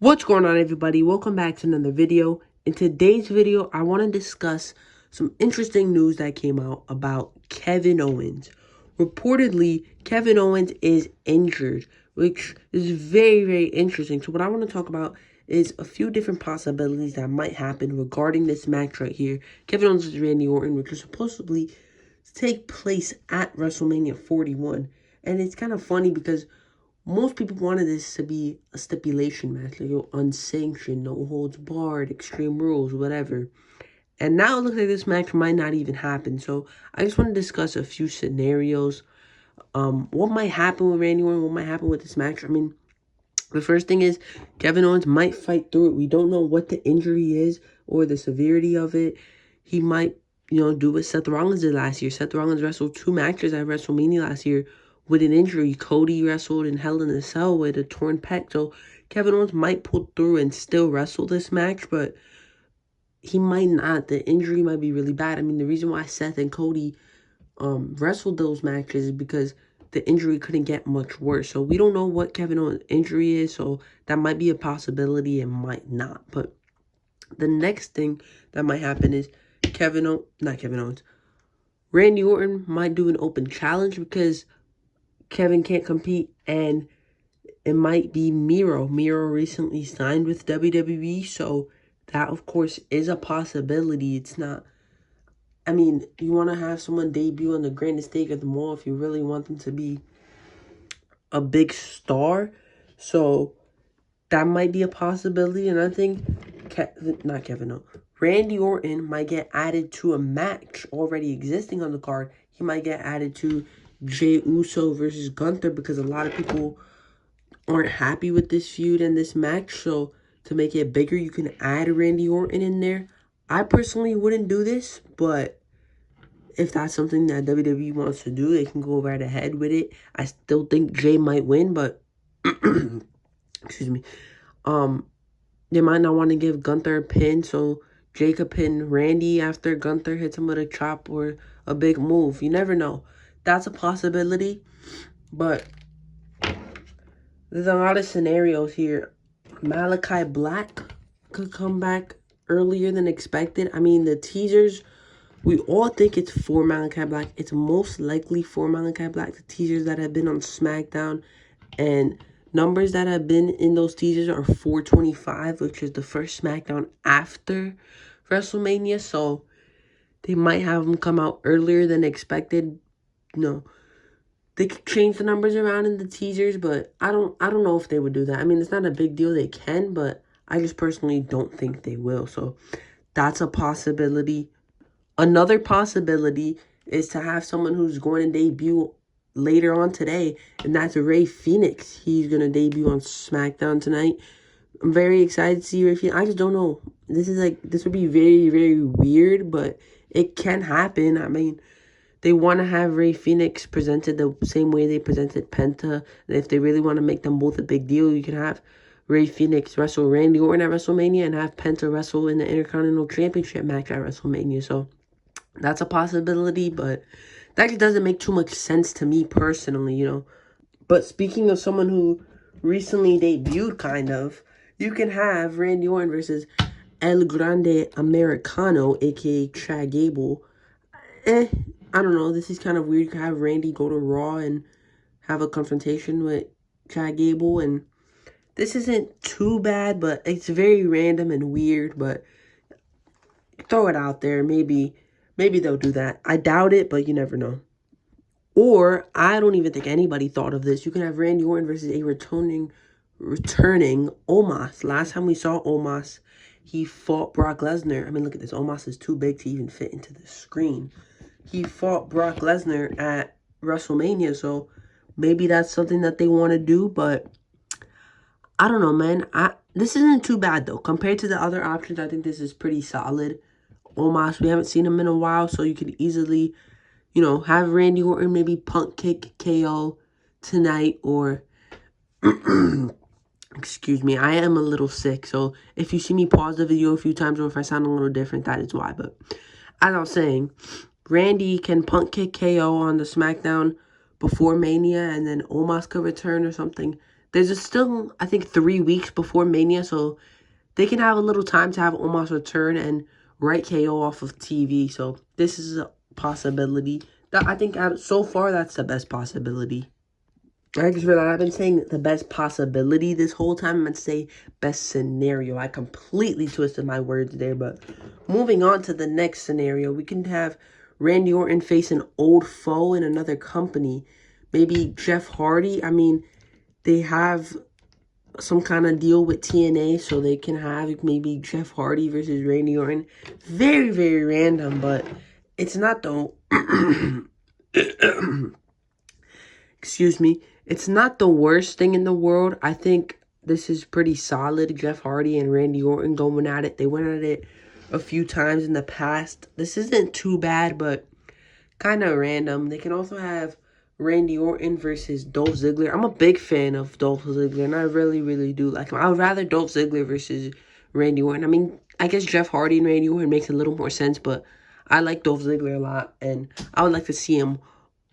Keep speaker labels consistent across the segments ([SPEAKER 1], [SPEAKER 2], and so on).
[SPEAKER 1] What's going on, everybody? Welcome back to another video. In today's video, I want to discuss some interesting news that came out about Kevin Owens. Reportedly, Kevin Owens is injured, which is very, very interesting. So what I want to talk about is a few different possibilities that might happen regarding this match right here. Kevin Owens versus Randy Orton, which was supposedly to take place at WrestleMania 41. And it's kind of funny because most people wanted this to be a stipulation match, like unsanctioned, no holds barred, extreme rules, whatever. And now it looks like this match might not even happen. So I just want to discuss a few scenarios. What might happen with Randy Orton? What might happen with this match? I mean, the first thing is Kevin Owens might fight through it. We don't know what the injury is or the severity of it. He might, do what Seth Rollins did last year. Seth Rollins wrestled 2 matches at WrestleMania last year with an injury. Cody wrestled in Hell in a Cell with a torn pec. So Kevin Owens might pull through and still wrestle this match, but he might not. The injury might be really bad. I mean, the reason why Seth and Cody wrestled those matches is because the injury couldn't get much worse. So we don't know what Kevin Owens' injury is, so that might be a possibility and might not. But the next thing that might happen is Randy Orton might do an open challenge because Kevin can't compete, and it might be Miro. Miro recently signed with WWE, so that, of course, is a possibility. It's not... I mean, you want to have someone debut on the grandest stage of them all if you really want them to be a big star. So that might be a possibility. And I think Randy Orton might get added to a match already existing on the card. He might get added to Jey Uso versus Gunther because a lot of people aren't happy with this feud and this match. So to make it bigger, you can add Randy Orton in there. I personally wouldn't do this, but if that's something that WWE wants to do, they can go right ahead with it. I still think Jay might win, but excuse me. They might not want to give Gunther a pin, so Jay could pin Randy after Gunther hits him with a chop or a big move. You never know. That's a possibility, but there's a lot of scenarios here. Malachi Black could come back earlier than expected. I mean, the teasers, we all think it's for Malachi Black. It's most likely for Malachi Black. The teasers that have been on SmackDown and numbers that have been in those teasers are 425, which is the first SmackDown after WrestleMania. So they might have him come out earlier than expected. No, they could change the numbers around in the teasers, but I don't know if they would do that. I mean, it's not a big deal. They can, but I just personally don't think they will. So that's a possibility. Another possibility is to have someone who's going to debut later on today, and that's Rey Fenix. He's going to debut on SmackDown tonight. I'm very excited to see Rey Fenix. I just don't know. This would be very, very weird, but it can happen. I mean, they want to have Rey Fenix presented the same way they presented Penta. And if they really want to make them both a big deal, you can have Rey Fenix wrestle Randy Orton at WrestleMania and have Penta wrestle in the Intercontinental Championship match at WrestleMania. So that's a possibility, but that just doesn't make too much sense to me personally, But speaking of someone who recently debuted, kind of, you can have Randy Orton versus El Grande Americano, a.k.a. Chad Gable. I don't know. This is kind of weird. You can have Randy go to Raw and have a confrontation with Chad Gable, and this isn't too bad, but it's very random and weird, but throw it out there. Maybe they'll do that. I doubt it, but you never know. Or, I don't even think anybody thought of this. You can have Randy Orton versus a returning Omos. Last time we saw Omos, he fought Brock Lesnar. I mean, look at this. Omos is too big to even fit into the screen. He fought Brock Lesnar at WrestleMania, so maybe that's something that they want to do, but I don't know, man. This isn't too bad, though. Compared to the other options, I think this is pretty solid. Omos, we haven't seen him in a while, so you could easily, have Randy Orton maybe punk kick KO tonight, or excuse me, I am a little sick, so if you see me pause the video a few times or if I sound a little different, that is why. But as I was saying, Randy can punk kick KO on the SmackDown before Mania, and then Omos could return or something. there's still, I think, 3 weeks before Mania, so they can have a little time to have Omos return and write KO off of TV. So this is a possibility. That I think so far that's the best possibility. I just realized I've been saying the best possibility this whole time. I'm going to say best scenario. I completely twisted my words there. But moving on to the next scenario, we can have Randy Orton face an old foe in another company. Maybe Jeff Hardy. I mean, they have some kind of deal with TNA, so they can have maybe Jeff Hardy versus Randy Orton. Very, very random, but it's not the... Excuse me. It's not the worst thing in the world. I think this is pretty solid. Jeff Hardy and Randy Orton going at it. They went at it a few times in the past. This isn't too bad, but kind of random. They can also have Randy Orton versus Dolph Ziggler. I'm a big fan of Dolph Ziggler, and I really, really do like him. I would rather Dolph Ziggler versus Randy Orton. I mean, I guess Jeff Hardy and Randy Orton makes a little more sense, but I like Dolph Ziggler a lot, and I would like to see him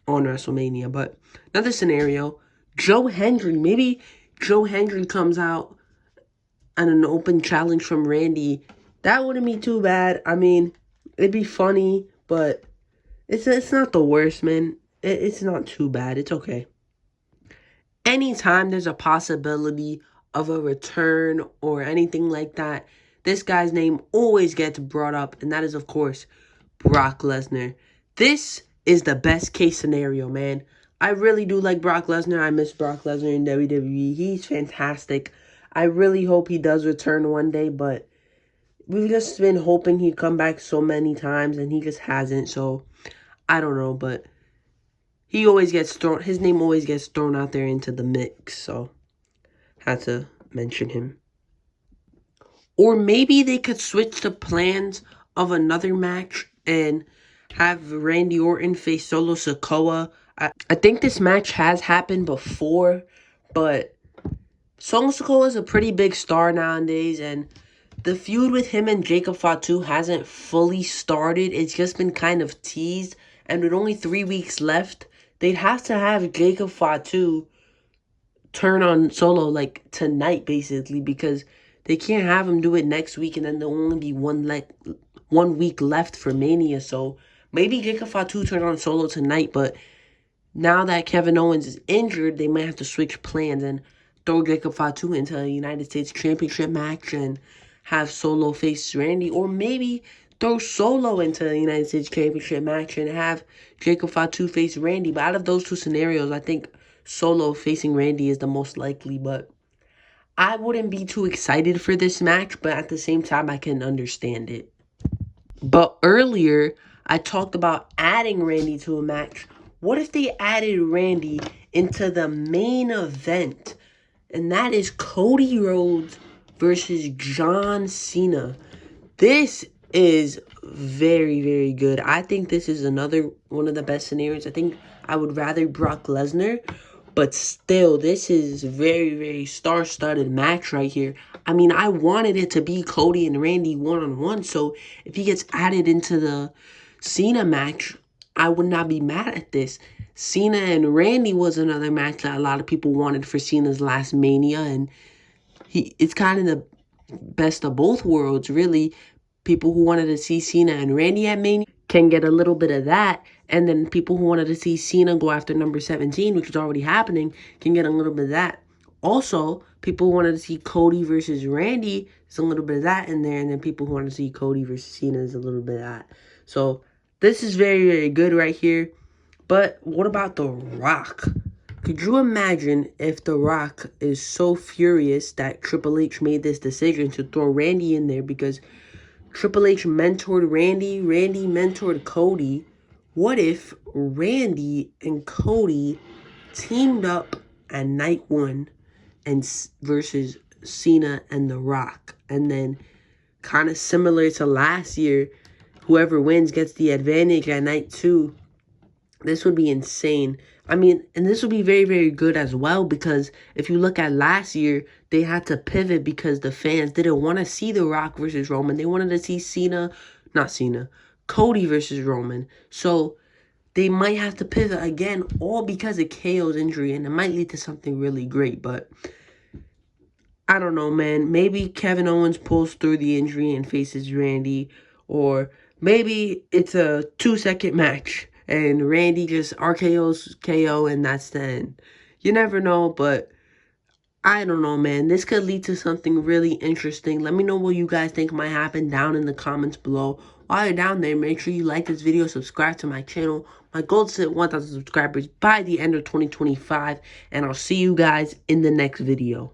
[SPEAKER 1] on WrestleMania. But another scenario, Joe Hendry. Maybe Joe Hendry comes out on an open challenge from Randy. That wouldn't be too bad. I mean, it'd be funny, but it's not the worst, man. It's not too bad. It's okay. Anytime there's a possibility of a return or anything like that, this guy's name always gets brought up, and that is, of course, Brock Lesnar. This is the best case scenario, man. I really do like Brock Lesnar. I miss Brock Lesnar in WWE. He's fantastic. I really hope he does return one day, but we've just been hoping he'd come back so many times, and he just hasn't, so I don't know, but he always gets thrown, his name always gets thrown out there into the mix, so had to mention him. Or maybe they could switch the plans of another match and have Randy Orton face Solo Sikoa. I think this match has happened before, but Solo Sikoa is a pretty big star nowadays, and the feud with him and Jacob Fatu hasn't fully started. It's just been kind of teased, and with only 3 weeks left, they'd have to have Jacob Fatu turn on Solo like tonight, basically, because they can't have him do it next week, and then there'll only be 1 week left for Mania. So maybe Jacob Fatu turn on Solo tonight, but now that Kevin Owens is injured, they might have to switch plans and throw Jacob Fatu into a United States Championship match and have Solo face Randy, or maybe throw Solo into the United States Championship match and have Jacob Fatu face Randy. But out of those two scenarios, I think Solo facing Randy is the most likely. But I wouldn't be too excited for this match, but at the same time, I can understand it. But earlier, I talked about adding Randy to a match. What if they added Randy into the main event? And that is Cody Rhodes versus John Cena. This is very, very good. I think this is another one of the best scenarios. I think I would rather Brock Lesnar, but still, this is very, very star-studded match right here. I mean, I wanted it to be Cody and Randy one-on-one, so if he gets added into the Cena match, I would not be mad at this. Cena and Randy was another match that a lot of people wanted for Cena's last Mania, and it's kind of the best of both worlds, really. People who wanted to see Cena and Randy at Mania can get a little bit of that, and then people who wanted to see Cena go after number 17, which is already happening, can get a little bit of that. Also, people who wanted to see Cody versus Randy, there's a little bit of that in there, and then people who want to see Cody versus Cena, there's a little bit of that. So this is very, very good right here. But what about The Rock? Could you imagine if The Rock is so furious that Triple H made this decision to throw Randy in there because Triple H mentored Randy, Randy mentored Cody? What if Randy and Cody teamed up at night one and versus Cena and The Rock? And then kind of similar to last year, whoever wins gets the advantage at night two. This would be insane. I mean, and this would be very, very good as well, because if you look at last year, they had to pivot because the fans didn't want to see The Rock versus Roman. They wanted to see Cody versus Roman. So they might have to pivot again, all because of KO's injury, and it might lead to something really great, but I don't know, man. Maybe Kevin Owens pulls through the injury and faces Randy, or maybe it's a 2-second match and Randy just RKO's KO and that's the end. You never know, but I don't know, man. This could lead to something really interesting. Let me know what you guys think might happen down in the comments below. While you're down there, make sure you like this video, subscribe to my channel. My goal is to hit 1,000 subscribers by the end of 2025, and I'll see you guys in the next video.